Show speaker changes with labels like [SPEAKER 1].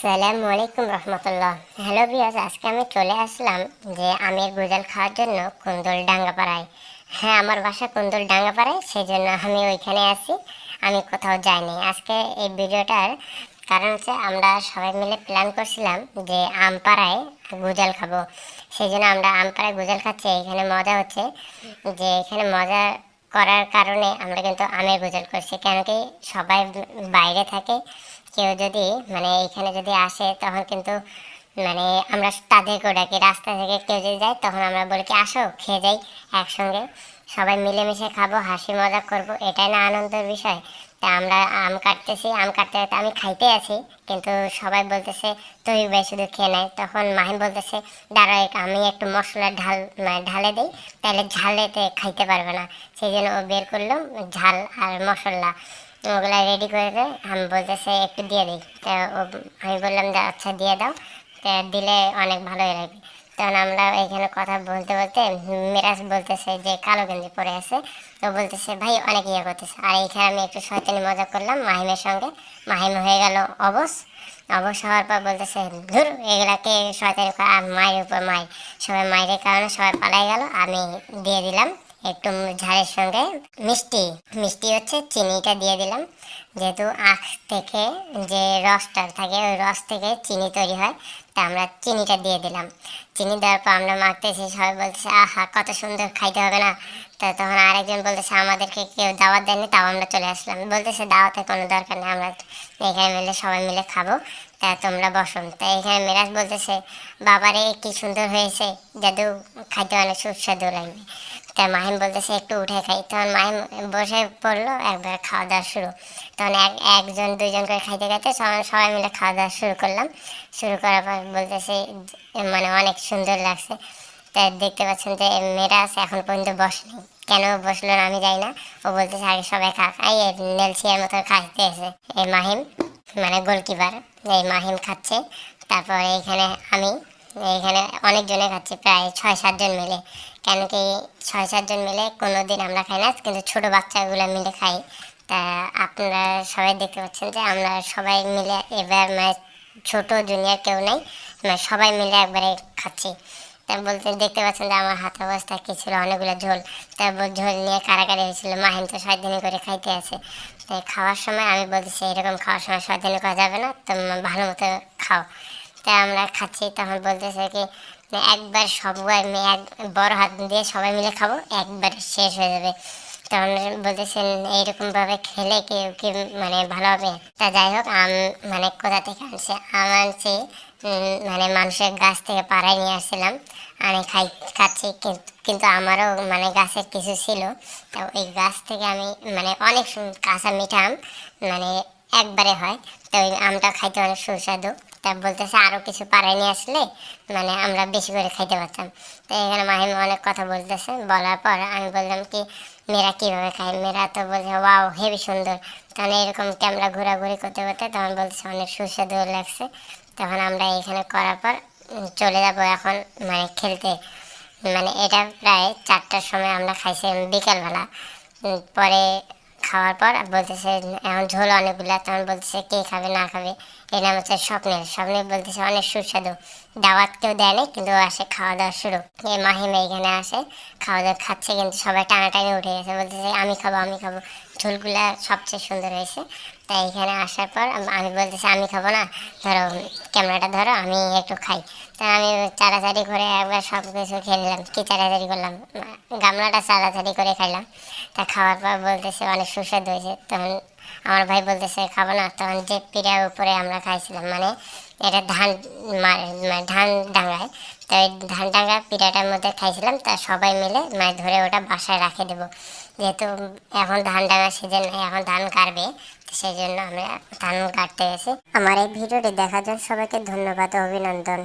[SPEAKER 1] আসসালামু আলাইকুম রহমতুল্লাহ। Hello viewers, আজকে আমি চলে আসলাম যে আমের গুজাল খাওয়ার জন্য কুন্দল ডাঙ্গাপাড়ায়। হ্যাঁ, আমার বাসা কুন্দল ডাঙ্গাপাড়ায়, সেই জন্য আমি ওইখানে আছি। আমি কোথাও যাইনি। আজকে এই ভিডিওটার কারণ হচ্ছে আমরা সবাই মিলে প্ল্যান করছিলাম যে আমপাড়ায় গুজাল খাবো। সেই জন্য আমরা আমপাড়ায় গুজাল খাচ্ছি। এখানে মজা হচ্ছে যে এখানে মজা করার কারণে আমরা কিন্তু আমের গুজাল করছি, কেন কি সবাই বাইরে থাকে। কেউ যদি এখানে যদি আসে তখন কিন্তু আমরা তাদেরকে ডাকি। রাস্তা থেকে কেউ যদি যায় তখন আমরা বলি কি আসো খেয়ে যাই একসঙ্গে, সবাই মিলেমিশে খাবো, হাসি মজা করব, এটাই না আনন্দের বিষয়। তা আমরা আম কাটতেছি, আম কাটতে কাটতে আমি খাইতে আছি, কিন্তু সবাই বলতেছে তুই ভাই শুধু খেয়ে নেয়। তখন মাহিম বলতেছে দাঁড়া আমি একটু মশলা ঢালে দিই, তাহলে ঝালেতে খাইতে পারবে না। সেই জন্য ও বের করলো ঝাল আর মশলা, ওগুলা রেডি করে দেয়। আমি বলতেছে একটু দিয়ে দিই। তা আমি বললাম যে আচ্ছা দিয়ে দাও, তা দিলে অনেক ভালোই লাগবে। তখন আমরা এখানে কথা বলতে বলতে মিরাজ বলতেছে যে কালো গেঞ্জি পরে আছে, তো বলতেছে ভাই অনেক ইয়ে করতেছে। আর এইখানে আমি একটু শয়তানি মজা করলাম মাহিমের সঙ্গে। মাহিম হয়ে গেল অবশ। অবশ হওয়ার পর বলতেছে ধুর এগুলাকে শয়তানি মায়ের উপর মায়ের, সবাই মায়ের কারণে সবাই পালাই গেল। আমি দিয়ে দিলাম একটু ঝালের সঙ্গে মিষ্টি। মিষ্টি হচ্ছে চিনিটা দিয়ে দিলাম, যেহেতু আখ থেকে যে রসটা থাকে ওই রস থেকে চিনি তৈরি হয়, তা আমরা চিনিটা দিয়ে দিলাম। চিনি দেওয়ার পর আমরা মাখতেছি, সবাই বলতেছে আহা কত সুন্দর, খাইতে হবে না? তা তখন আরেকজন বলতেছে আমাদেরকে কেউ দাওয়াত দেয়নি, তাও আমরা চলে আসলাম। বলতেছে দাওয়াতের কোনো দরকার নেই, আমরা এখানে মিলে সবাই মিলে খাবো, তা তোমরা বসো। তা এখানে মিরাজ বলতেছে বাবারে কি সুন্দর হয়েছে জাদু, খাইতে অনেক সুস্বাদু লাগবে। তা মাহিম বলতেছে একটু উঠে খাই। তখন মাহিম বসে পড়লো, একবার খাওয়া দাওয়া শুরু। তখন একজন দুইজন করে খাইতে খাইতে সবাই মিলে খাওয়া দাওয়া শুরু করলাম। শুরু করার পর বলতেছে অনেক সুন্দর লাগছে। তাই দেখতে পাচ্ছেন যে মেয়েরাজ এখন পর্যন্ত বসেনি। কেন বসলো না আমি জানি না। ও বলতেছে আগে সবাই খাক। এই নেলসিয়ার মতো খাইতে এসে এই মাহিম গোলকিপার, এই মাহিম খাচ্ছে। তারপরে এইখানে অনেকজনে খাচ্ছি, প্রায় 6-7 জন মিলে। কেন কি 6-7 জন মিলে কোনো দিন আমরা খাই না, কিন্তু ছোটো বাচ্চাগুলো মিলে খাই। তা আপনারা সবাই দেখতে পাচ্ছেন যে আমরা সবাই মিলে এবার ছোটো জুনিয়র কেউ নেই, সবাই মিলে একবারে খাচ্ছি। তা বলতে দেখতে পাচ্ছেন যে আমার হাতে অবস্থা কী ছিল, অনেকগুলো ঝোল। তারপর ঝোল নিয়ে কারাকারি হয়েছিল। মাহিম তো শয়তানি করে খাইতে আছে। তাই খাওয়ার সময় আমি বলতেছি এরকম খাওয়ার সময় শয়তানি করা যাবে না, তো ভালো মতো খাও। তাই আমরা খাচ্ছি। তখন বলতেছে কি একবার সবাই এক বড় হাত দিয়ে সবাই মিলে খাবো, একবার শেষ হয়ে যাবে। তখন বলতেছেন এইরকমভাবে খেলে কেউ কি ভালো হবে? তা যাই হোক কোথা থেকে আনছে আম আনছি, মানুষের গাছ থেকে পাড়ায় নিয়ে আসছিলাম। আমি খাচ্ছি, কিন্তু আমারও গাছের কিছু ছিল। তো ওই গাছ থেকে আমি অনেক কাঁচা মিঠা আম একবারে হয়, তো ওই আমটা খাইতে অনেক সুস্বাদু। তা বলতেছে আরও কিছু পাড়ায় নিয়ে আসলে আমরা বেশি করে খাইতে পারতাম। তো এখানে মাহিম অনেক কথা বলতেছে। বলার পর আমি বললাম কি মেয়েরা কীভাবে খায়? মেয়েরা তো বলছে ওয়াও হেবি সুন্দর। তখন এরকম ক্যামেরা ঘোরাঘুরি করতে করতে তখন বলতেছে অনেক সুস্বাদু লাগছে। তখন আমরা এখানে করার পর চলে যাব এখন খেলতে। এটা প্রায় 4টার সময় আমরা খাইছি বিকালবেলা। পরে খাওয়ার পর বলতেছে এখন ঝোল অনেকগুলা। তখন বলতেছে কে খাবে না খাবে। এর নাম হচ্ছে স্বপ্নের বলতেছে অনেক সুস্বাদু। দাওয়াত কেউ দেয় নাই, কিন্তু আসে খাওয়া দাওয়া শুরু। এই মাহিম এইখানে আসে খাওয়া দাওয়া খাচ্ছে, কিন্তু সবাই টানাটানি উঠে গেছে, বলতেছে আমি খাবো আমি খাবো। ঝোলগুলা সবচেয়ে সুন্দর হয়েছে। তাই এখানে আসার পর আমি বলতেছি আমি খাবো না, ধরো ক্যামেরাটা ধরো আমি একটু খাই। তা আমি চাড়াচাড়ি করে একবার সব কিছু খেয়ে নিলাম। কি চাড়াচাড়ি করলাম, গামলাটা চাড়াচাড়ি করে খাইলাম। তা খাওয়ার পর বলতেছে অনেক সুস্বাদু হয়েছে। তখন আমার ভাই বলতেছে খাবো না। তখন যে পিড়ার উপরে আমরা খাইছিলাম, এটা ধান ডাঙ্গায়, তো ওই ধান ডাঙ্গা পিড়াটার মধ্যে খাইছিলাম। তা সবাই মিলে ধরে ওটা বাসায় রাখে দেবো, যেহেতু এখন ধান ডাঙ্গার সিজন, এখন ধান কাটবে, সেই জন্য আমরা ধান কাটতে গেছি। আমার এই ভিডিওটি দেখার জন্য সবাইকে ধন্যবাদ ও অভিনন্দন।